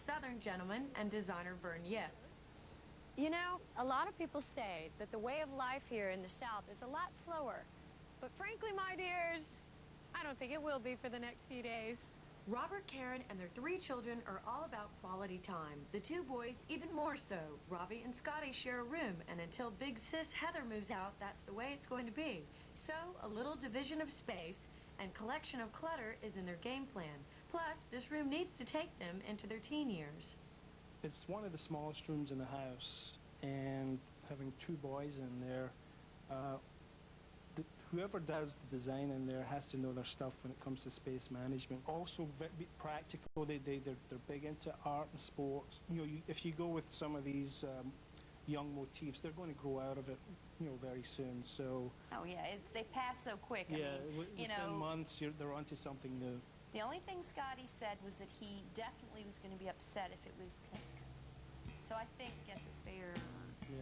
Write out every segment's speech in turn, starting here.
Southern gentleman and designer Vern Yip. You know, a lot of people say that the way of life here in the South is a lot slower. But frankly, my dears, I don't think it will be for the next few days. Robert, Karen, and their 3 children are all about quality time. The 2 boys even more so. Robbie and Scotty share a room, and until big sis Heather moves out, that's the way it's going to be. So, a little division of space and collection of clutter is in their game plan. Plus, this room needs to take them into their teen years. It's one of the smallest rooms in the house, and having 2 boys in there, whoever does the design in there has to know their stuff when it comes to space management. Also, practical. They're big into art and sports. You know, if you go with some of these young motifs, they're going to grow out of it, you know, very soon. So. Oh yeah, they pass so quick. Yeah, I mean, within months, they're onto something new. The only thing Scotty said was that he definitely was going to be upset if it was pink. So I think it's a fair. Yeah.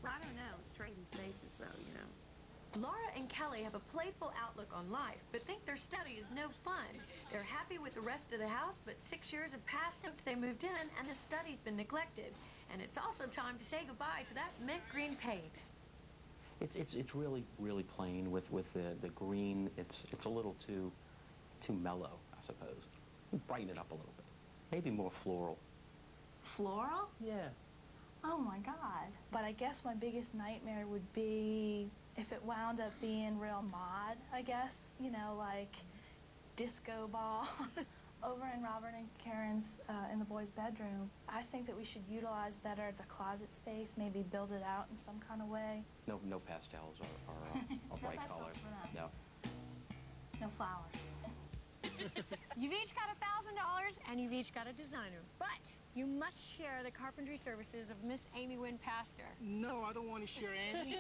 I don't know. It's trading spaces, though, you know. Laura and Kelly have a playful outlook on life, but think their study is no fun. They're happy with the rest of the house, but 6 years have passed since they moved in, and the study's been neglected. And it's also time to say goodbye to that mint green paint. It's really plain with the green. It's a little too mellow, I suppose. Brighten it up a little bit. Maybe more floral. Floral? Yeah. Oh my God. But I guess my biggest nightmare would be if it wound up being real mod, I guess. You know, like disco ball. Over in Robert and Karen's, in the boys' bedroom, I think that we should utilize better the closet space, maybe build it out in some kind of way. No pastels or a bright color. No. No flowers. You've each got $1,000 and you've each got a designer. But you must share the carpentry services of Miss Amy Wynn Pastor. No, I don't want to share any.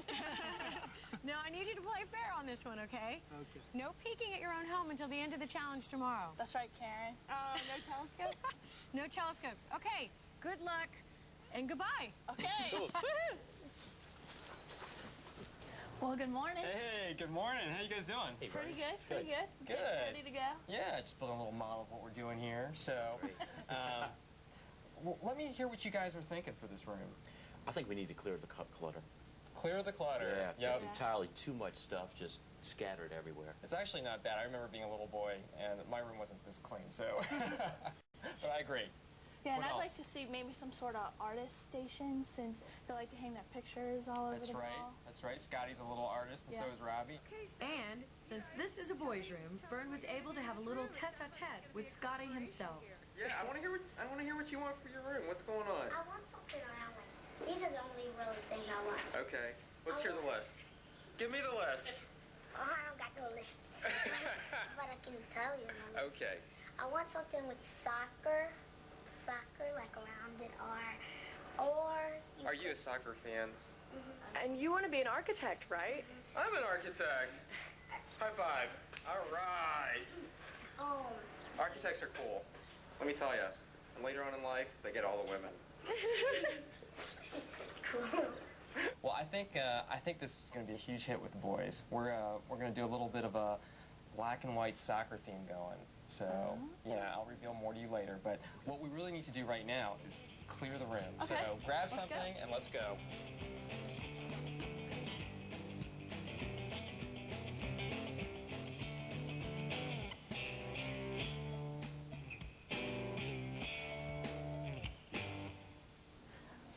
No, I need you to play fair on this one, okay? Okay. No peeking at your own home until the end of the challenge tomorrow. That's right, Karen. No telescope? No telescopes. Okay, good luck and goodbye. Okay. Cool. Well, good morning. Hey, good morning. How you guys doing? Hey, Pretty Brian. good, pretty good. Good. Ready to go? Yeah, just building a little model of what we're doing here. So, well, let me hear what you guys are thinking for this room. I think we need to clear the clutter. Clear the clutter. Yeah. Yep. Entirely too much stuff just scattered everywhere. It's actually not bad. I remember being a little boy, and my room wasn't this clean, so. But I agree. Yeah, and What I'd like else? to see maybe some sort of artist station, since they like to hang their pictures all over That's the right. wall. That's right. Scotty's a little artist, and so Yeah. is Robbie. And since this is a boys' room, Vern was able to have a little tete-a-tete with Scotty himself. Yeah, I want to hear what you want for your room. What's going on? I want something around like, these are the only really things I want. Okay. Let's hear the list. Give me the list. Oh, I don't got no list. But I can tell you. Okay. I want something with soccer, like around it, or Are you a soccer fan? And you want to be an architect, right? I'm an architect. High five. All right. Architects are cool. Let me tell you. And later on in life, they get all the women. cool. Well, I think this is going to be a huge hit with the boys. We're going to do a little bit of a black and white soccer theme going. So, yeah, I'll reveal more to you later. But what we really need to do right now is clear the room. Okay. So grab Let's something go. and let's go.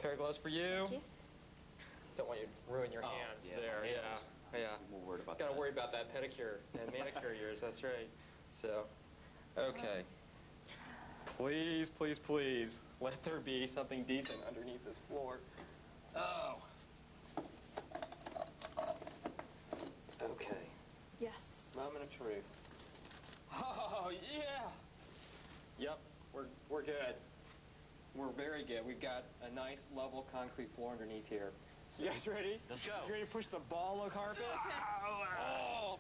Pair of gloves for you. Thank you. Don't want you to ruin your hands yeah, there. my hands. Yeah. I'm more worried about Gotta that. worry about that pedicure and manicure of yours, that's right. So, okay. Please, please, please, let there be something decent underneath this floor. Oh. Okay. Yes. Moment of truth. Oh, yeah. Yep, we're good. We're very good. We've got a nice level concrete floor underneath here. You guys ready? Let's go. You ready to push the ball of carpet? Oh.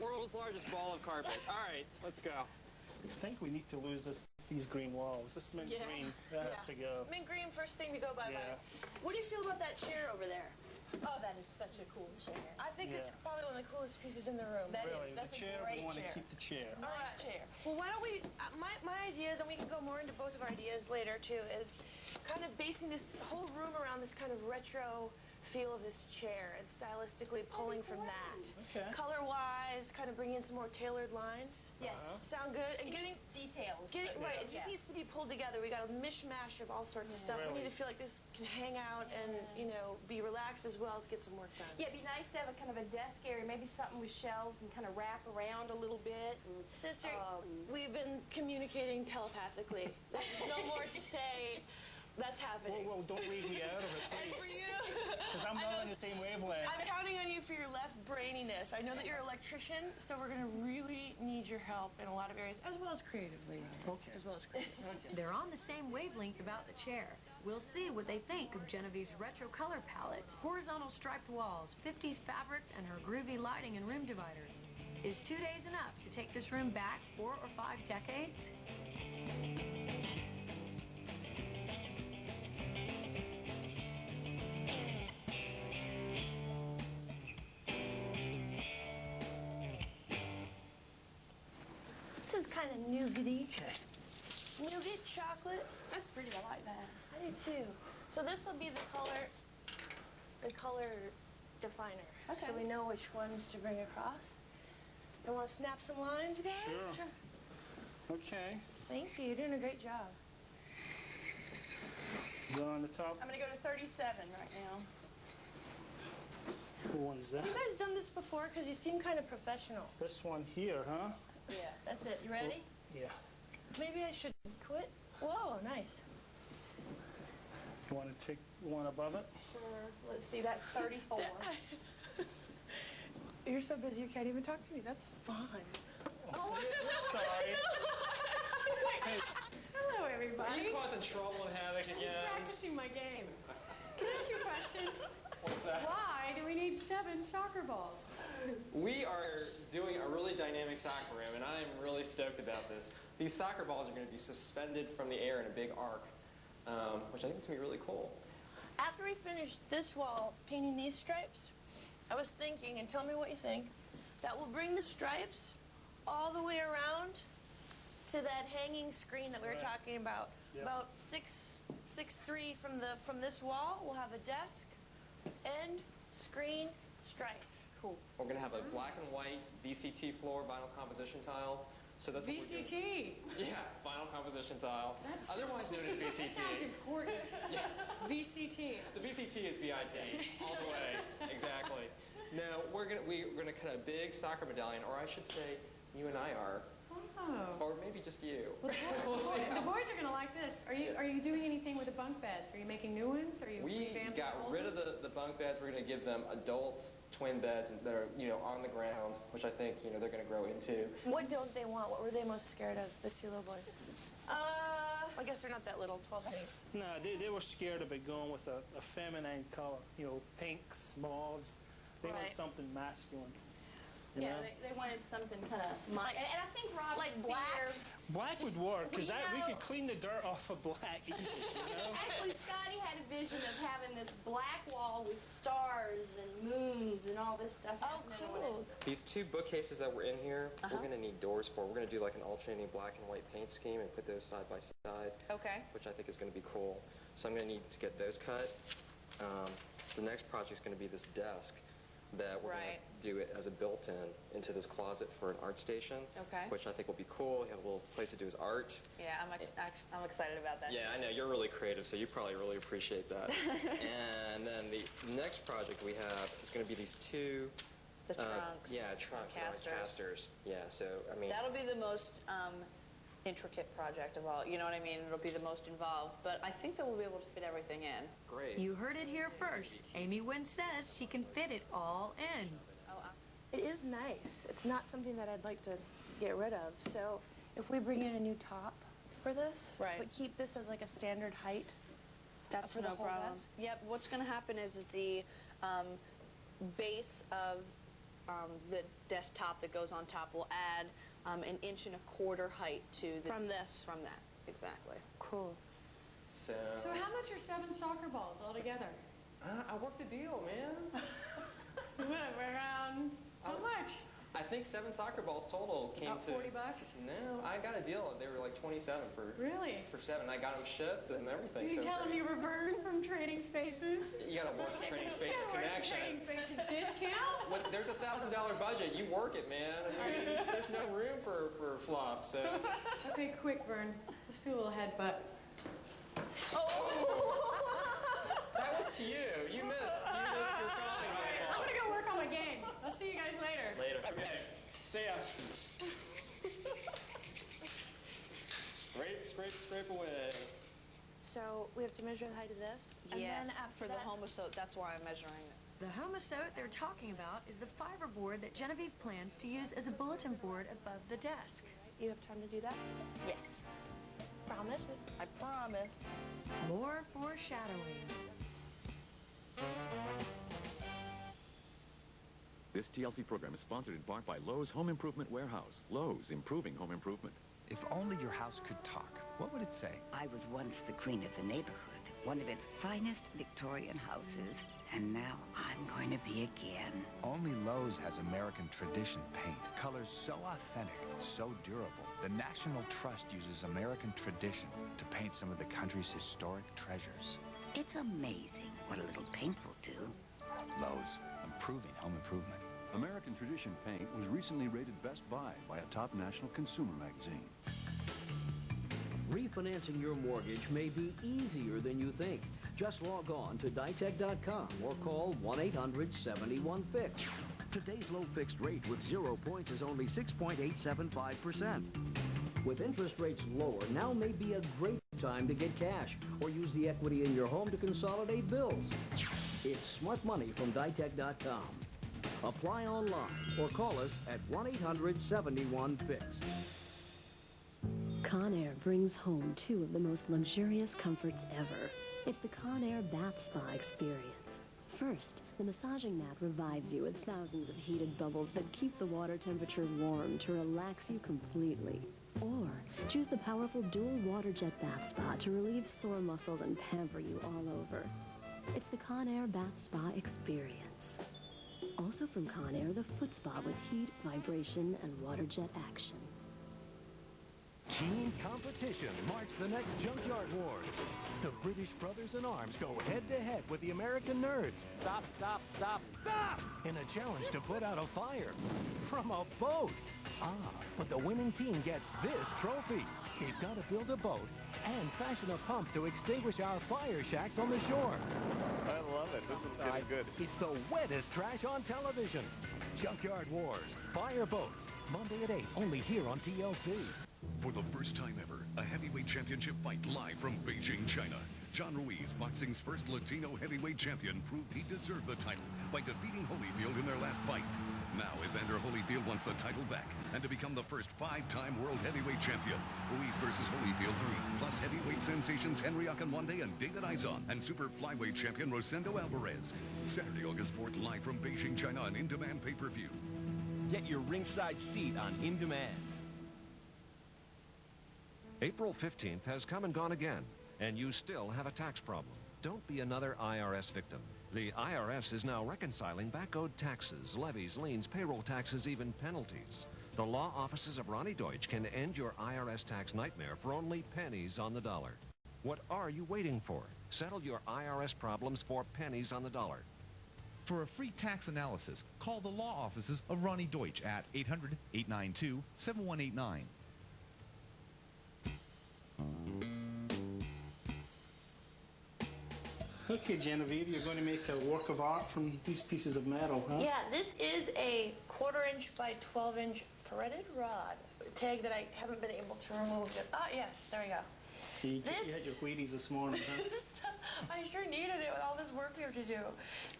World's largest ball of carpet. All right, let's go. I think we need to lose these green walls. This mint green, that has to go. Mint green, first thing to go bye-bye. Yeah. What do you feel about that chair over there? Oh, that is such a cool chair. I think it's probably one of the coolest pieces in the room. That Really, is. That's the a chair, great we want to chair. keep the chair. Nice chair. Well, why don't we, my ideas, and we can go more into both of our ideas later too, is kind of basing this whole room around this kind of retro feel of this chair and stylistically pulling from that. Okay. Color-wise, kind of bringing in some more tailored lines. Yes. Sound good? And It getting needs details. right, it just needs to be pulled together. We got a mishmash of all sorts of stuff. We need to feel like this can hang out and, you know, be relaxed as well as get some work done. Yeah, it'd be nice to have a kind of a desk area, maybe something with shelves and kind of wrap around a little bit. And, Sister, we've been communicating telepathically. There's no more to say. That's happening. Well, don't leave me out of it, And for please. you, Because I'm not on the same wavelength. I'm counting on you for your left braininess. I know that you're an electrician, so we're going to really need your help in a lot of areas, as well as creatively. Okay. As well as creatively. They're on the same wavelength about the chair. We'll see what they think of Genevieve's retro color palette, horizontal striped walls, 50s fabrics, and her groovy lighting and room divider. Is 2 days enough to take this room back 4 or 5 decades? This is kind of nougaty. Nougat chocolate. that's pretty. I like that. I do too. So this will be the color definer. Okay. So we know which ones to bring across. I want to snap some lines, guys? Sure. Okay. Thank you. You're doing a great job. Go on the top. I'm going to go to 37 right now. What one's that? You guys done this before? Because you seem kind of professional. This one here, huh? Yeah. That's it. You ready? Yeah. Maybe I should quit. Whoa, nice. You want to take one above it? Let's see. That's 34. You're so busy you can't even talk to me. That's fine. Oh, Sorry. Hello, everybody. You causing trouble and havoc I'm just again? practicing my game. Can I ask you a question? What's that? Why do we need 7 soccer balls? We are doing a really dynamic soccer room, and I am really stoked about this. These soccer balls are going to be suspended from the air in a big arc, which I think is going to be really cool. After we finish this wall painting these stripes, I was thinking, and tell me what you think, that we'll bring the stripes all the way around to that hanging screen that we were talking about. Yep. About 6'3" from this wall, we'll have a desk, end, screen, stripes. cool. We're going to have a black and white VCT floor vinyl composition tile. So that's what we're doing. VCT. Yeah, vinyl composition tile. Otherwise known as VCT. That sounds important. Yeah. VCT. The VCT is VIT, all the way, exactly. Now, we're gonna cut a big soccer medallion, or I should say, you and I are, Oh. or maybe just you. The boys are gonna like this. Are you doing anything with the bunk beds? Are you making new ones? Are you We revamping got old rid of ones? the bunk beds. We're gonna give them adult twin beds that are, on the ground, which I think, they're gonna grow into. What don't they want? What were they most scared of, the 2 little boys? I guess they're not that little, 12 and 8. No, they were scared about going with a feminine color. Pinks, mauves. They want Right. something masculine. you Yeah, know? they wanted something kind of and I think Robin's like black? fear. Black would work, because Well, we you know- could clean the dirt off of black easy, Actually, Scotty had a vision of having this black wall with stars and moons and all this stuff Oh, happening on cool. it. These 2 bookcases that were in here, we're gonna need doors for. We're gonna do like an alternating black and white paint scheme and put those side by side. Okay. Which I think is going to be cool. So I'm going to need to get those cut. The next project is going to be this desk that we're going Right. to do it as a built-in into this closet for an art station. Okay. Which I think will be cool. You have a little place to do his art. Yeah, I'm excited about that. Yeah, I know. You're really creative, so you probably really appreciate that. And then the next project we have is going to be these 2... The trunks. Yeah, trunks. They're like Casters. casters. Yeah, so, I mean... That'll be the most intricate project of all. You know what I mean? It'll be the most involved, but I think that we'll be able to fit everything in. Great. You heard it here first. Amy Wynn says she can fit it all in. It is nice. It's not something that I'd like to get rid of. So if we bring in a new top for this, Right. but keep this as like a standard height, That's for the no whole problem. desk? Yep. What's going to happen is the base of the desktop that goes on top will add an 1.25 inches height to the From this? From that, exactly. Cool. So... So how much are 7 soccer balls altogether? I worked a deal, man. Around how much? I think 7 soccer balls total came About to... 40 bucks? No, I got a deal. They were like 27 for... Really? For 7. I got them shipped and everything. Did you so tell them you were Vern from Trading Spaces? You gotta work the Trading Spaces connection. Trading Spaces discount? There's a $1,000 budget. You work it, man. I mean, there's no room for fluff, so... Okay, quick, Vern. Let's do a little headbutt. That was to you. You missed your calling. I'm gonna go work on my game. I'll see you guys later. Later. Okay. See ya. Scrape away. So we have to measure the height of this? And Yes. then after the homosote, that's why I'm measuring it. The homosote they're talking about is the fiber board that Genevieve plans to use as a bulletin board above the desk. You have time to do that? Yes. Promise? I promise. More foreshadowing. This TLC program is sponsored in part by Lowe's Home Improvement Warehouse. Lowe's, improving home improvement. If only your house could talk, what would it say? I was once the queen of the neighborhood, one of its finest Victorian houses, and now I'm going to be again. Only Lowe's has American tradition paint. Colors so authentic, so durable. The National Trust uses American tradition to paint some of the country's historic treasures. It's amazing what a little paint will do. Lowe's, improving home improvement. American Tradition paint was recently rated Best Buy by a top national consumer magazine. Refinancing your mortgage may be easier than you think. Just log on to ditech.com or call 1-800-71-FIX. Today's low fixed rate with 0 points is only 6.875%. With interest rates lower, now may be a great time to get cash or use the equity in your home to consolidate bills. It's smart money from ditech.com. Apply online or call us at 1-800-71-FIX. Conair brings home 2 of the most luxurious comforts ever. It's the Conair Bath Spa experience. First, the massaging mat revives you with thousands of heated bubbles that keep the water temperature warm to relax you completely. Or choose the powerful dual water jet bath spa to relieve sore muscles and pamper you all over. It's the Conair Bath Spa experience. Also from Conair, the foot spa with heat, vibration, and water jet action. Keen competition marks the next Junkyard Wars. The British brothers in arms go head-to-head with the American nerds. Stop, stop, stop, stop! In a challenge to put out a fire from a boat. But the winning team gets this trophy. They've got to build a boat and fashion a pump to extinguish our fire shacks on the shore. I love it. This is getting good. It's the wettest trash on television. Junkyard Wars, Fire Boats, Monday at 8, only here on TLC. For the first time ever, a heavyweight championship fight live from Beijing, China. John Ruiz, boxing's first Latino heavyweight champion, proved he deserved the title by defeating Holyfield in their last fight. Now, Evander Holyfield wants the title back and to become the first 5-time world heavyweight champion. Ruiz versus Holyfield 3, plus heavyweight sensations Henry Akinwande and David Izon, and super flyweight champion Rosendo Alvarez. Saturday, August 4th, live from Beijing, China on in-demand pay-per-view. Get your ringside seat on In Demand. April 15th has come and gone again, and you still have a tax problem. Don't be another IRS victim. The IRS is now reconciling back-owed taxes, levies, liens, payroll taxes, even penalties. The law offices of Ronnie Deutsch can end your IRS tax nightmare for only pennies on the dollar. What are you waiting for? Settle your IRS problems for pennies on the dollar. For a free tax analysis, call the law offices of Ronnie Deutsch at 800-892-7189. Okay, Genevieve, you're going to make a work of art from these pieces of metal, huh? Yeah, this is a 1/4" by 12" threaded rod tag that I haven't been able to remove yet. Ah, yes, there we go. You had your Wheaties this morning, huh? I sure needed it with all this work we have to do.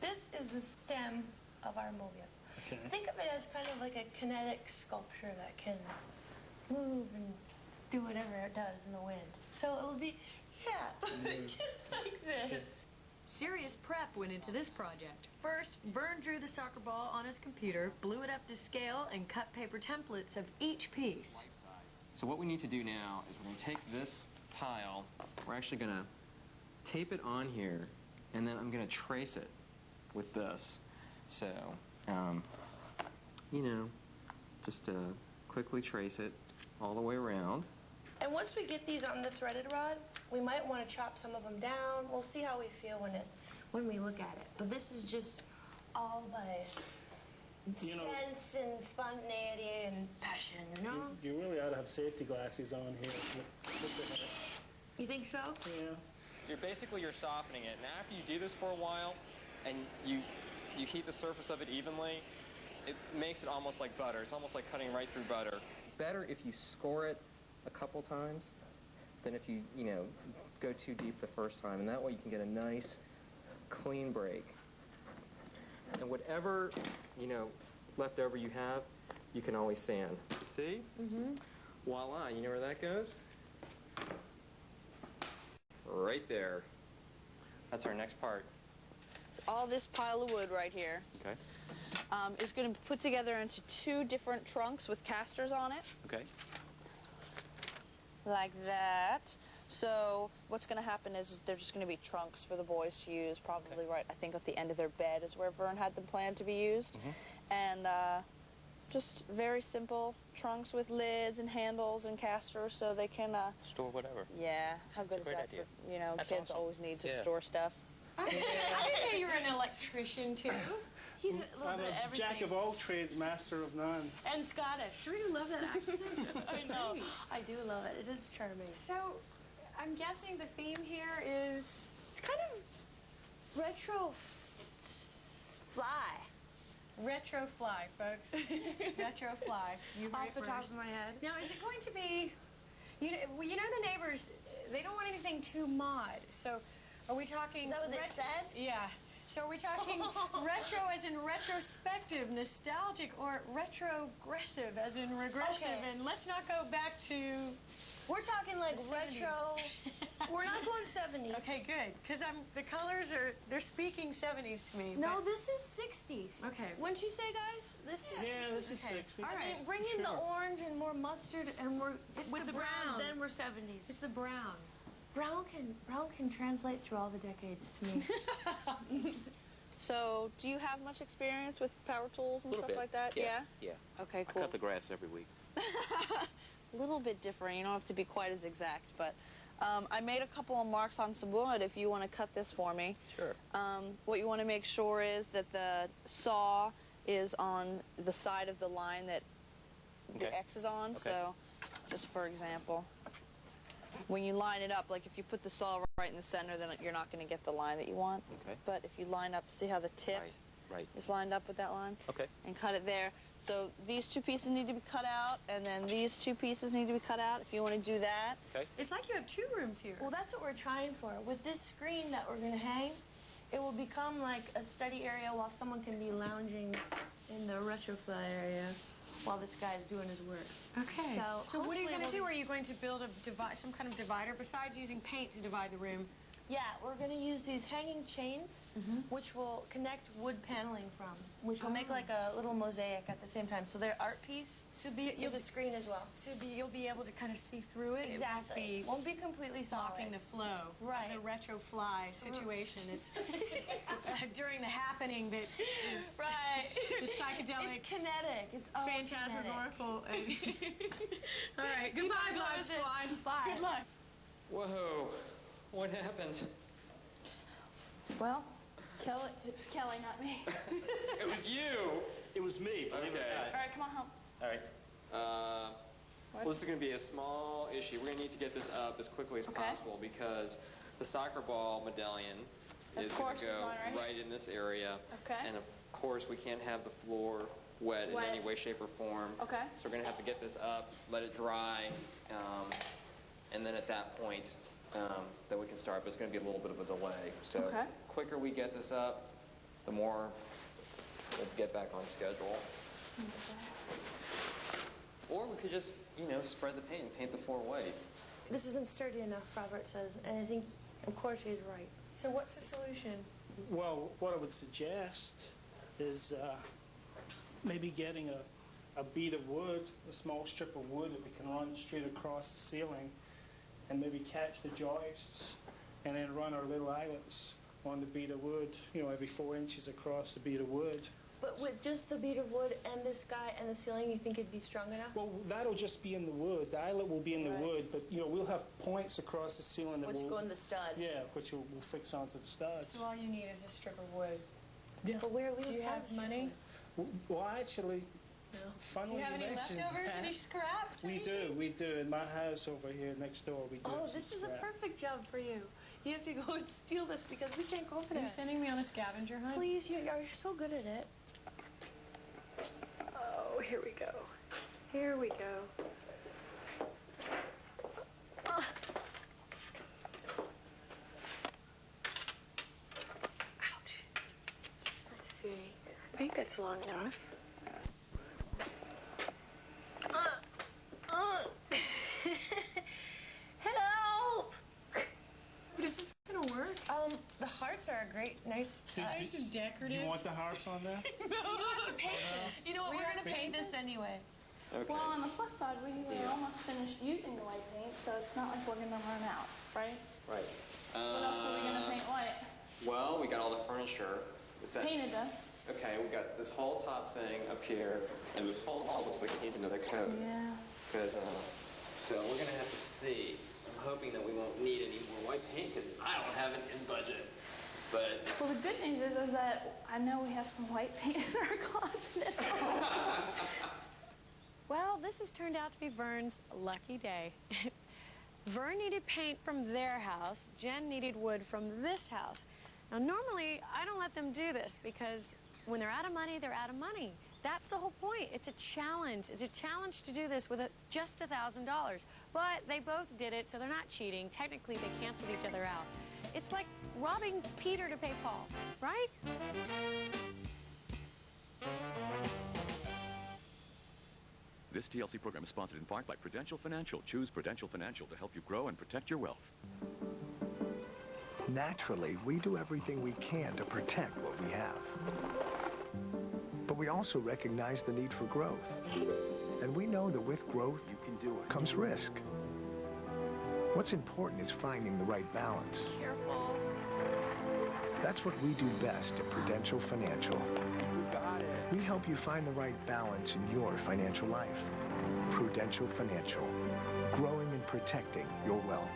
This is the stem of our mobile. Okay. Think of it as kind of like a kinetic sculpture that can move and do whatever it does in the wind. So it will be, yeah, just like this. Serious prep went into this project. First, Vern drew the soccer ball on his computer, blew it up to scale, and cut paper templates of each piece. So what we need to do now is we're going to take this tile, we're actually going to tape it on here and then I'm going to trace it with this. So, you know, just quickly trace it all the way around. And once we get these on the threaded rod, we might want to chop some of them down. We'll see how we feel when we look at it. But this is just all by sense and spontaneity and passion, you know? You really ought to have safety glasses on here. Look at that. You think so? Yeah. You're softening it. And after you do this for a while, and you heat the surface of it evenly, it makes it almost like butter. It's almost like cutting right through butter. Better if you score it a couple times than if you go too deep the first time. And that way you can get a nice, clean break. And whatever, leftover you have, you can always sand. See? Mm-hmm. Voila, you know where that goes? Right there. That's our next part. All this pile of wood right here Okay. is going to be put together into 2 different trunks with casters on it. Okay. Like that. So what's going to happen is they're just going to be trunks for the boys to use, probably right, I think, at the end of their bed is where Vern had them planned to be used. And just very simple trunks with lids and handles and casters so they can... Store whatever. Yeah, how good That's is a great that idea. for, That's kids awesome. always need to Yeah. store stuff. I didn't know you were an electrician, too. He's a little I'm bit of a everything. jack of all trades, master of none. And Scottish. Do you love that accent? I know. I do love it. It is charming. So, I'm guessing the theme here is... It's kind of retro fly. Retro fly, folks. Retro fly. You heard Off it the top first. of my head. Now, is it going to be... You know the neighbors, they don't want anything too mod. So, are we talking... Is that what they said? Yeah. So are we talking retro as in retrospective, nostalgic, or retrogressive as in regressive? Okay. And let's not go back to... We're talking like The 70s. retro. We're not going 70s. Okay, good. Because the colors they're speaking 70s to me. No, but- this is 60s. Okay. Wouldn't you say, guys? This is. Yeah, this is okay. 60. All I right. think bring in the orange and more mustard, and we're It's with the the brown. brown. Then we're 70s. It's the brown. Brown can translate through all the decades to me. So, do you have much experience with power tools and Little stuff bit. like that? Yeah. Okay, I cool. cut the grass every week. A little bit different. You don't have to be quite as exact, but I made a couple of marks on some wood if you want to cut this for me. Sure. What you want to make sure is that the saw is on the side of the line that the X is on. Okay. So, just for example, when you line it up, like if you put the saw right in the center, then you're not going to get the line that you want. Okay. But if you line up, see how the tip Right. is lined up with that line? Okay. And cut it there. So these 2 pieces need to be cut out, and then these 2 pieces need to be cut out if you want to do that. Okay. It's like you have 2 rooms here. Well, that's what we're trying for. With this screen that we're going to hang, it will become like a study area while someone can be lounging in the retrofly area while this guy's doing his work. Okay. So what are you hopefully going to we'll- do? Are you going to build some kind of divider besides using paint to divide the room? Yeah, we're going to use these hanging chains, which will connect wood paneling from, which will make like a little mosaic at the same time. So their art piece is a screen as well. So you'll be able to kind of see through it? Exactly. It Won't be completely solid. blocking the flow. Right. The retro fly situation. It's during the happening that is right. the psychedelic. It's kinetic. It's all phantasmagorical. All right. Keep Goodbye, on going Black with this. Squad. Bye. Good luck. Whoa. What happened? Well, Kelly, it was Kelly, not me. It was you. It was me. Believe it or All not. right, come on home. All right. Well, this is going to be a small issue. We're going to need to get this up as quickly as possible because the soccer ball medallion is going to go right in this area. Okay. And of course, we can't have the floor wet in any way, shape, or form. Okay. So we're going to have to get this up, let it dry, and then at that point, then we can start. But it's going to be a little bit of a delay. So the quicker we get this up, the more we'll get back on schedule. Or we could just, spread the paint and paint the floor white. This isn't sturdy enough, Robert says, and I think, of course, he's right. So what's the solution? Well, what I would suggest is maybe getting a bead of wood, a small strip of wood that we can run straight across the ceiling and maybe catch the joists and then run our little eyelets on the bead of wood, you know, every 4 inches across the bead of wood. But with just the bead of wood and this guy and the ceiling, you think it'd be strong enough? Well, that'll just be in the wood. The eyelet will be in the wood, but, you know, we'll have points across the ceiling that Which will go in the stud. Yeah, which we'll fix onto the studs. So all you need is a strip of wood. Yeah. But where we Do you have money? Well, actually, Do funnily you have any mentioned leftovers, that, any scraps? we do. In my house over here next door, we do. Oh, have some this is a scrap. perfect job for you. You have to go and steal this because we can't go over Are there. you sending me on a scavenger hunt? Please, you're so good at it. Oh, here we go. Here we go. Ouch. Let's see. I think that's long enough. Help! Is this gonna work? The hearts are a great, nice touch. Nice and decorative. Do you want the hearts on there? No, you have to paint this. You know what? We're gonna paint this anyway. Okay. Well, on the plus side, we're almost finished using the white paint, so it's not like we're going to run out, right? Right. What else are we going to paint white? Well, we got all the furniture. It's Painted though. Okay, we got this whole top thing up here, and this whole hall looks like it needs another coat. Yeah. Because, so we're gonna have to see. I'm hoping that we won't need any more white paint because I don't have it in budget. But Well, the good news is that I know we have some white paint in our closet at home. Well, this has turned out to be Vern's lucky day. Vern needed paint from their house. Jen needed wood from this house. Now, normally, I don't let them do this because when they're out of money, they're out of money. That's the whole point. It's a challenge. It's a challenge to do this with just $1,000. But they both did it, so they're not cheating. Technically, they canceled each other out. It's like robbing Peter to pay Paul, right? This TLC program is sponsored in part by Prudential Financial. Choose Prudential Financial to help you grow and protect your wealth. Naturally, we do everything we can to protect what we have. But we also recognize the need for growth. And we know that with growth comes risk. What's important is finding the right balance. Careful. That's what we do best at Prudential Financial. You got it. We help you find the right balance in your financial life. Prudential Financial, growing and protecting your wealth.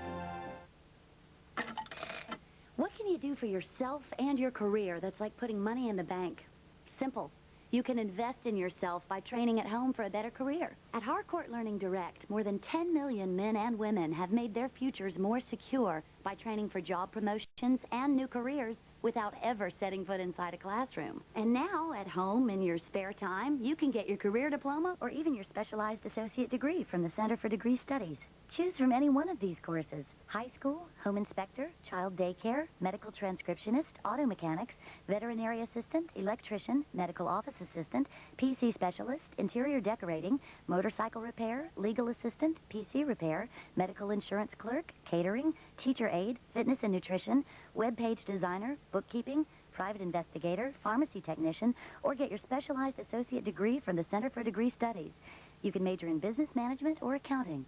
What can you do for yourself and your career that's like putting money in the bank? Simple. You can invest in yourself by training at home for a better career. At Harcourt Learning Direct, more than 10 million men and women have made their futures more secure by training for job promotions and new careers without ever setting foot inside a classroom. And now, at home, in your spare time, you can get your career diploma or even your specialized associate degree from the Center for Degree Studies. Choose from any one of these courses: high school, home inspector, child daycare, medical transcriptionist, auto mechanics, veterinary assistant, electrician, medical office assistant, PC specialist, interior decorating, motorcycle repair, legal assistant, PC repair, medical insurance clerk, catering, teacher aide, fitness and nutrition, web page designer, bookkeeping, private investigator, pharmacy technician, or get your specialized associate degree from the Center for Degree Studies. You can major in business management or accounting.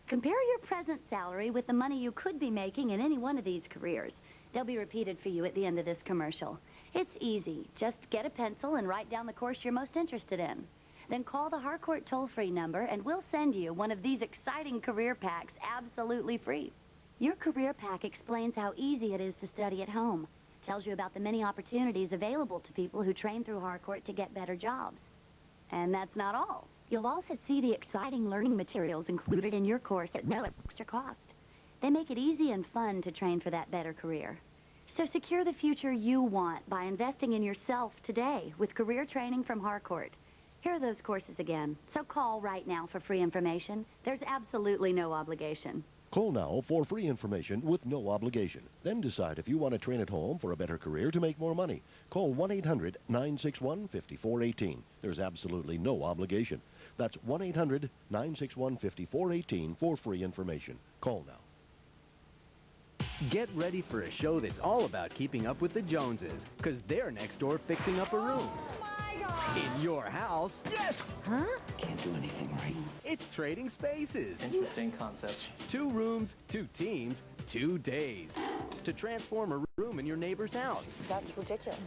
Compare your present salary with the money you could be making in any one of these careers. They'll be repeated for you at the end of this commercial. It's easy. Just get a pencil and write down the course you're most interested in. Then call the Harcourt toll-free number and we'll send you one of these exciting career packs absolutely free. Your career pack explains how easy it is to study at home. Tells you about the many opportunities available to people who train through Harcourt to get better jobs. And that's not all. You'll also see the exciting learning materials included in your course at no extra cost. They make it easy and fun to train for that better career. So secure the future you want by investing in yourself today with career training from Harcourt. Here are those courses again. So call right now for free information. There's absolutely no obligation. Call now for free information with no obligation. Then decide if you want to train at home for a better career to make more money. Call 1-800-961-5418. There's absolutely no obligation. That's 1-800-961-5418 for free information. Call now. Get ready for a show that's all about keeping up with the Joneses, because they're next door fixing up a room. Oh my my God! In your house. Yes! Huh? Can't do anything right. It's Trading Spaces. Interesting concept. 2 rooms, 2 teams, 2 days. To transform a room in your neighbor's house. That's ridiculous.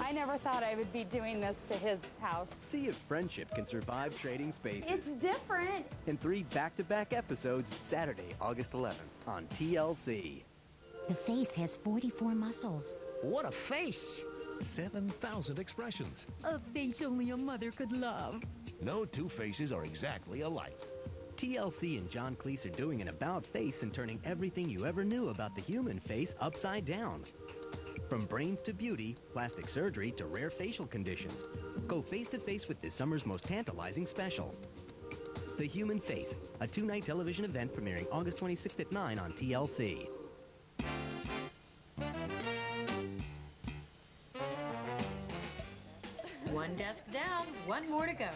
I never thought I would be doing this to his house. See if friendship can survive Trading Spaces. It's different. In 3 back-to-back episodes, Saturday, August 11th on TLC. The face has 44 muscles. What a face! 7,000 expressions. A face only a mother could love. No 2 faces are exactly alike. TLC and John Cleese are doing an about face and turning everything you ever knew about the human face upside down. From brains to beauty, plastic surgery to rare facial conditions. Go face-to-face with this summer's most tantalizing special. The Human Face, a 2-night television event premiering August 26th at 9 on TLC. One desk down, one more to go.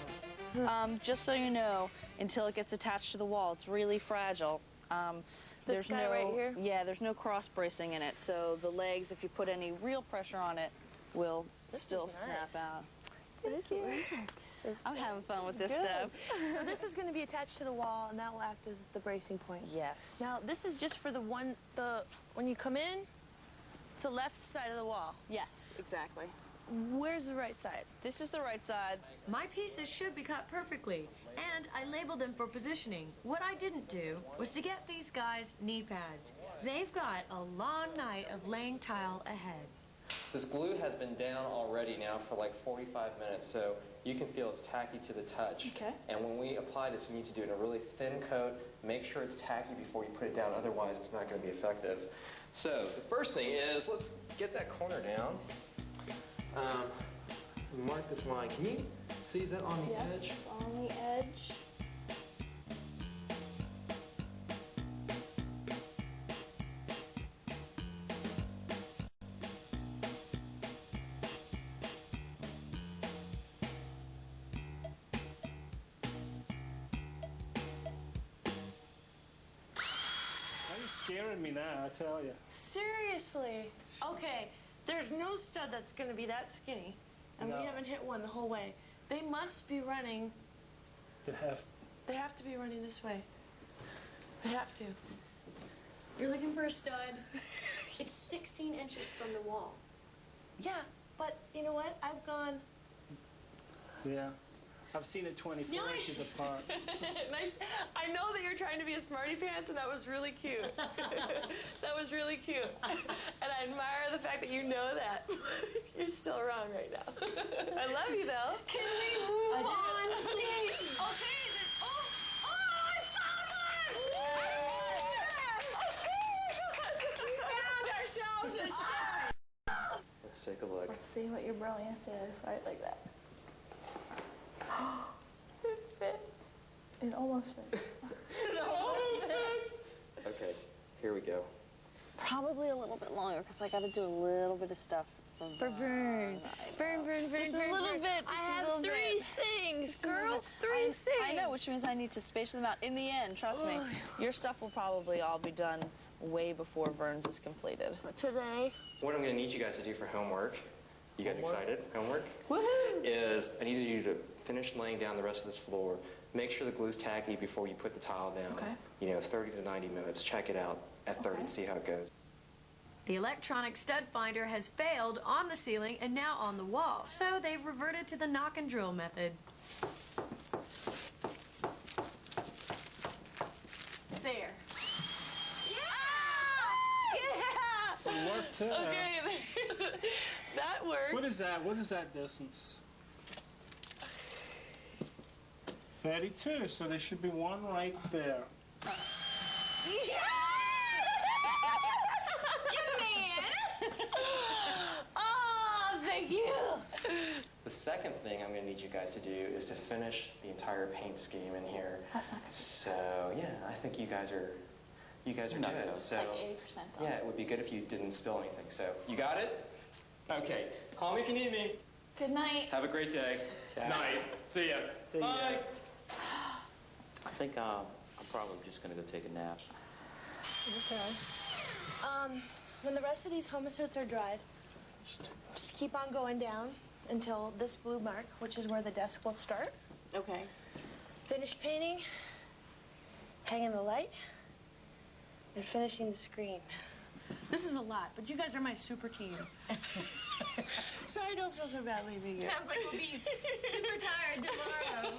Just so you know, until it gets attached to the wall, it's really fragile. This guy right here? Yeah, there's no cross bracing in it, so the legs, if you put any real pressure on it, will still snap out. It works. I'm having fun with this Good. stuff. So this is going to be attached to the wall, and that will act as the bracing point. Yes. Now, this is just for when you come in, it's the left side of the wall. Yes, exactly. Where's the right side? This is the right side. My pieces should be cut perfectly, and I labeled them for positioning. What I didn't do was to get these guys knee pads. They've got a long night of laying tile ahead. This glue has been down already now for like 45 minutes, so you can feel it's tacky to the touch. Okay. And when we apply this, we need to do it in a really thin coat. Make sure it's tacky before you put it down, otherwise it's not going to be effective. So the first thing is, let's get that corner down. Mark this line. Can you see, is that on the edge? Yes, it's on the edge. Scaring me now, I tell you. Seriously? Okay, there's no stud that's going to be that skinny, and No. we haven't hit one the whole way. They must be running. They have to be running this way. They have to. You're looking for a stud. It's 16 inches from the wall. Yeah, but you know what? I've gone. Yeah. I've seen it 24 inches apart. Nice. I know that you're trying to be a smarty pants, and that was really cute. That was really cute. And I admire the fact that you know that. You're still wrong right now. I love you, though. Can we move on, please? Okay, then. Oh, I saw one! We found ourselves a stud. Let's take a look. Let's see what your brilliance is, right like that. It fits. It almost fits. It almost fits. Okay, here we go. Probably a little bit longer, because I got to do a little bit of stuff For Vern. Vern. Just a little bit. I Just a have little 3 bit. things, Just a little girl. bit. 3 things. I know, which means I need to space them out. In the end, trust me, your stuff will probably all be done way before Vern's is completed. Today. What I'm going to need you guys to do for homework, you guys excited? Homework? Woohoo! Is I need you to finish laying down the rest of this floor. Make sure the glue's tacky before you put the tile down. Okay. You know, 30 to 90 minutes. Check it out at 30 and see how it goes. The electronic stud finder has failed on the ceiling and now on the wall, so they've reverted to the knock and drill method. There. So worth it. Okay, that worked. What is that? What is that distance? 32, so there should be one right there. Oh, thank you. The second thing I'm going to need you guys to do is to finish the entire paint scheme in here. That's not good. So yeah, I think you guys are Not good. good. So It's like 80% done. yeah, it would be good if you didn't spill anything. So you got it? Okay. Call me if you need me. Good night. Have a great day. Night. See ya. See ya. Bye. I think I'm probably just going to go take a nap. Okay. When the rest of these homicides are dried, just keep on going down. until this blue mark, which is where the desk will start. Okay. Finish painting, hanging the light, and finishing the screen. This is a lot, but you guys are my super team. So I don't feel so bad leaving you. Sounds like we'll be super tired tomorrow.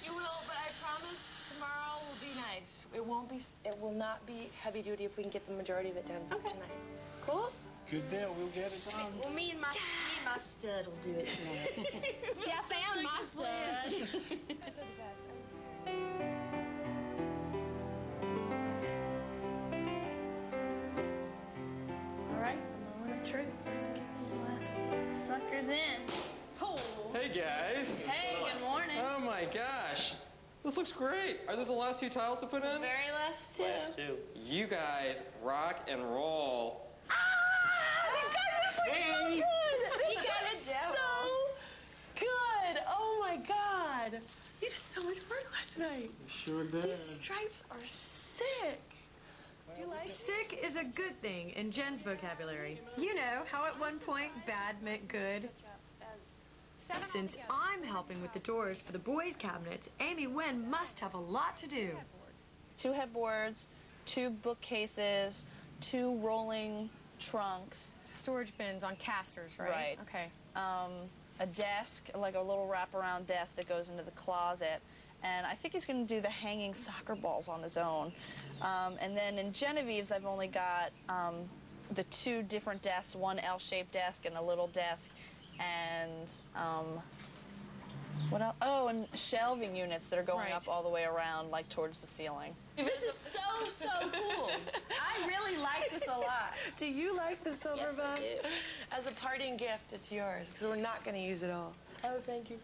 You will, but I promise tomorrow will be nice. It will not be heavy duty if we can get the majority of it done tonight. Cool? Good deal. We'll get it done. Well, me and my stud will do it tonight. See, I found my stud. That's the best. All right, the moment of truth. Let's get these last suckers in. Oh. Hey guys. Hey, good morning. Oh my gosh. This looks great. Are those the last 2 tiles to put in? Very last two. Last 2. You guys rock and roll. Hey. You got it so good. Oh my God. You did so much work last night. Sure did. These stripes are sick. You like Sick is a good thing in Jen's vocabulary. You know how at one point bad meant good. Since I'm helping with the doors for the boys' cabinets, Amy Wen must have a lot to do. 2 headboards, 2 bookcases, 2 rolling trunks. Storage bins on casters, right? Right. Okay. A desk, like a little wraparound desk that goes into the closet. And I think he's going to do the hanging soccer balls on his own. And then in Genevieve's, I've only got the 2 different desks, one L-shaped desk and a little desk. And what else? Oh, and shelving units that are going up all the way around, like towards the ceiling. This is so cool. I really like this a lot. Do you like the silver Yes, I bun? do. As a parting gift, it's yours, because we're not going to use it all. Oh, thank you.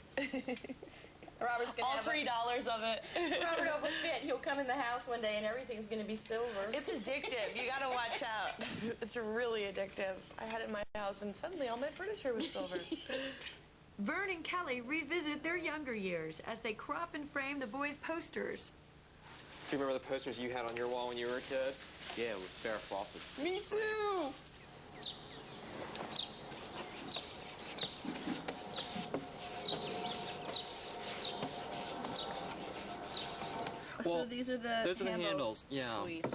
Robert's gonna all have $3 of it. Robert will fit. He'll come in the house one day and everything's going to be silver. It's addictive. You got to watch out. It's really addictive. I had it in my house, and suddenly all my furniture was silver. Vern and Kelly revisit their younger years as they crop and frame the boys' posters. Do you remember the posters you had on your wall when you were a kid? Yeah, it was Farrah Fawcett. Me too! So these are the those are the handles. Yeah. Sweet.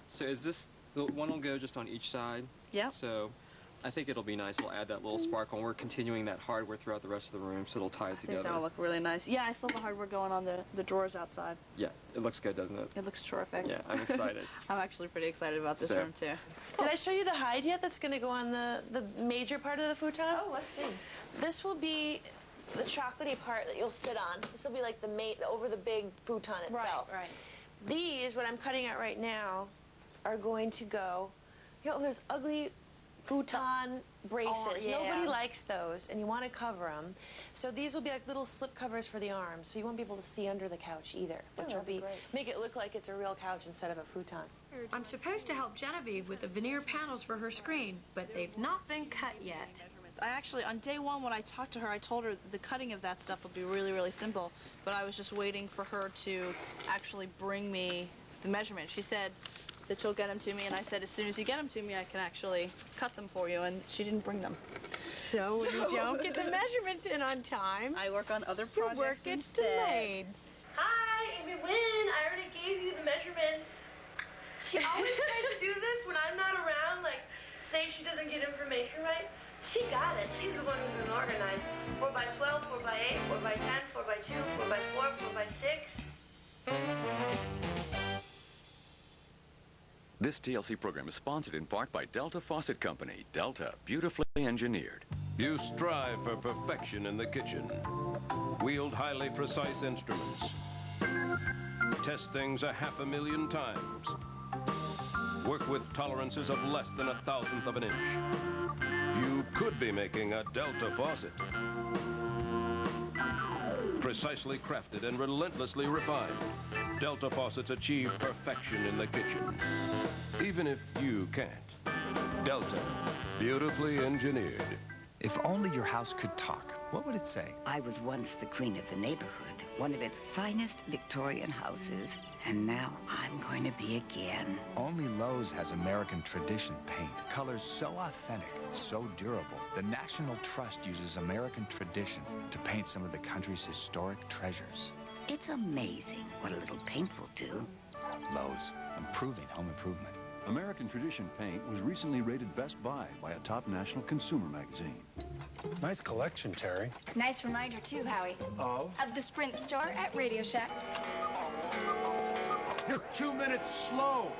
So is this the one will go just on each side? Yeah. So I think it'll be nice. We'll add that little sparkle. And we're continuing that hardware throughout the rest of the room, so it'll tie it I think together. that'll look really nice. Yeah, I still have the hardware going on the drawers outside. Yeah, it looks good, doesn't it? It looks terrific. Yeah, I'm excited. I'm actually pretty excited about this room too. Did I show you the hide yet that's going to go on the major part of the futon? Oh, let's see. This will be the chocolatey part that you'll sit on. This will be like the over the big futon itself. Right. These, what I'm cutting out right now, are going to go, there's ugly futon braces. Oh, yeah. Nobody likes those, and you want to cover them. So these will be like little slip covers for the arms, so you won't be able to see under the couch either, which will make it look like it's a real couch instead of a futon. I'm supposed to help Genevieve with the veneer panels for her screen, but they've not been cut yet. I actually, on day one when I talked to her, I told her the cutting of that stuff would be really, really simple, but I was just waiting for her to actually bring me the measurement. She said that she'll get them to me, and I said, as soon as you get them to me, I can actually cut them for you, and she didn't bring them. So when you don't get the measurements in on time, I work on other your projects work gets instead. delayed. Hi, Amy Wynn. I already gave you the measurements. She always tries to do this when I'm not around, like, say she doesn't get information right. She got it. She's the one who's been organized. 4x12, 4x8, 4x10, 4x2, 4x4, 4x6. This TLC program is sponsored in part by Delta Faucet Company. Delta, beautifully engineered. You strive for perfection in the kitchen. Wield highly precise instruments. Test things 500,000 times. Work with tolerances of less than 1/1000th of an inch. You could be making a Delta faucet. Precisely crafted and relentlessly refined, Delta faucets achieve perfection in the kitchen. Even if you can't. Delta, beautifully engineered. If only your house could talk, what would it say? I was once the queen of the neighborhood, one of its finest Victorian houses. And now I'm going to be again. Only Lowe's has American tradition paint. Colors so authentic, so durable. The National Trust uses American tradition to paint some of the country's historic treasures. It's amazing what a little paint will do. Lowe's, improving home improvement. American Tradition paint was recently rated Best Buy by a top national consumer magazine. Nice collection, Terry. Nice reminder, too, Howie. Of the Sprint store at Radio Shack. You're 2 minutes slow.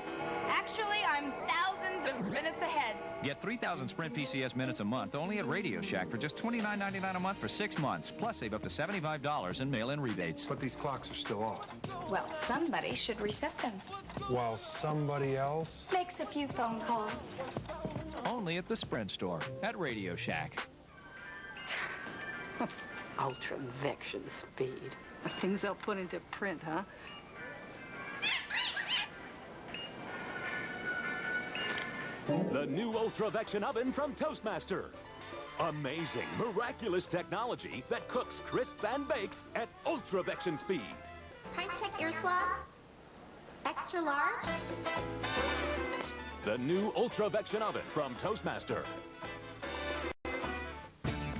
Actually, I'm thousands of minutes ahead. Get 3,000 Sprint PCS minutes a month only at Radio Shack for just $29.99 a month for 6 months. Plus, save up to $75 in mail-in rebates. But these clocks are still off. Well, somebody should reset them. While somebody else Makes a few phone calls. Only at the Sprint store at Radio Shack. Ultravection speed. The things they'll put into print, huh? The new Ultravection oven from Toastmaster. Amazing, miraculous technology that cooks, crisps, and bakes at Ultravection speed. Price check ear swabs? Extra large? The new Ultravection oven from Toastmaster.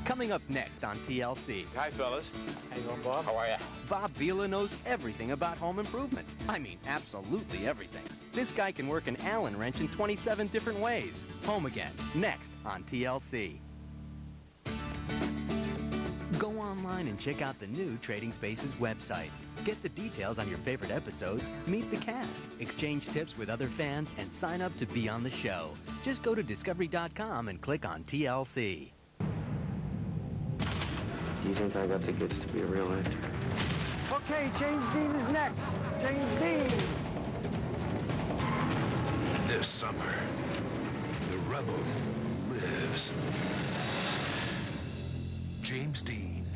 Coming up next on TLC. Hi, fellas. How you doing, Bob? How are ya? Bob Vila knows everything about home improvement. I mean, absolutely everything. This guy can work an Allen wrench in 27 different ways. Home Again, next on TLC. Go online and check out the new Trading Spaces website. Get the details on your favorite episodes, meet the cast, exchange tips with other fans, and sign up to be on the show. Just go to discovery.com and click on TLC. Do you think I got the goods to be a real actor? Okay, James Dean is next. James Dean. This summer, the rebel lives. James Dean.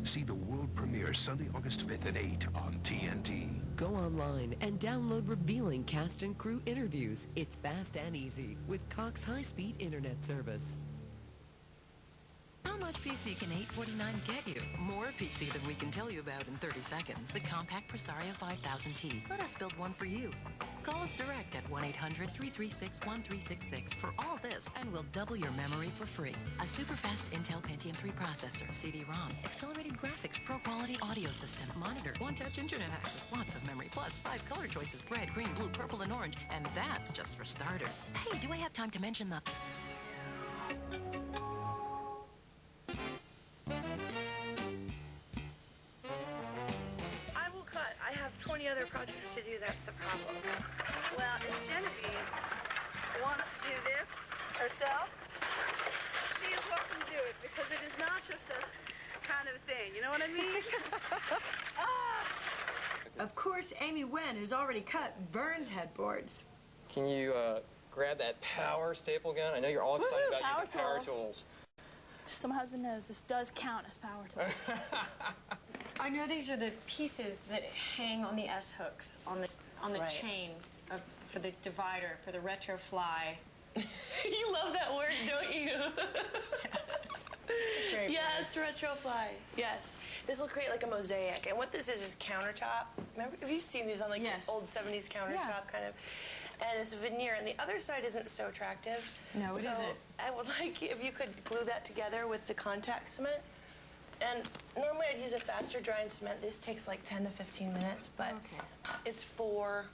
See the world premiere Sunday, August 5th at 8 on TNT. Go online and download revealing cast and crew interviews. It's fast and easy with Cox high-speed internet service. How much PC can $849 get you? More PC than we can tell you about in 30 seconds. The compact Presario 5000T. Let us build one for you. Call us direct at 1-800-336-1366 for all this, and we'll double your memory for free. A super-fast Intel Pentium 3 processor, CD-ROM, accelerated graphics, pro-quality audio system, monitor, one-touch internet access, lots of memory, plus 5 color choices, red, green, blue, purple, and orange. And that's just for starters. Hey, do I have time to mention the... I will cut. I have 20 other projects to do. That's the problem. Well, if Genevieve wants to do this herself, she is welcome to do it because it is not just a kind of thing. You know what I mean? Of course, Amy Wen has already cut Vern's headboards. Can you grab that power staple gun? I know you're all excited Woohoo, about using power power tools. tools. Just so my husband knows, this does count as power tools. I know these are the pieces that hang on the S-hooks, on the Right. chains for the divider, for the retro fly. You love that word, don't you? Yes, retrofly. Yes. This will create like a mosaic. And what this is countertop. Remember, have you seen these on like old 70s countertop kind of? And it's veneer. And the other side isn't so attractive. No, it so isn't. I would like if you could glue that together with the contact cement. And normally I'd use a faster drying cement. This takes like 10 to 15 minutes, but it's for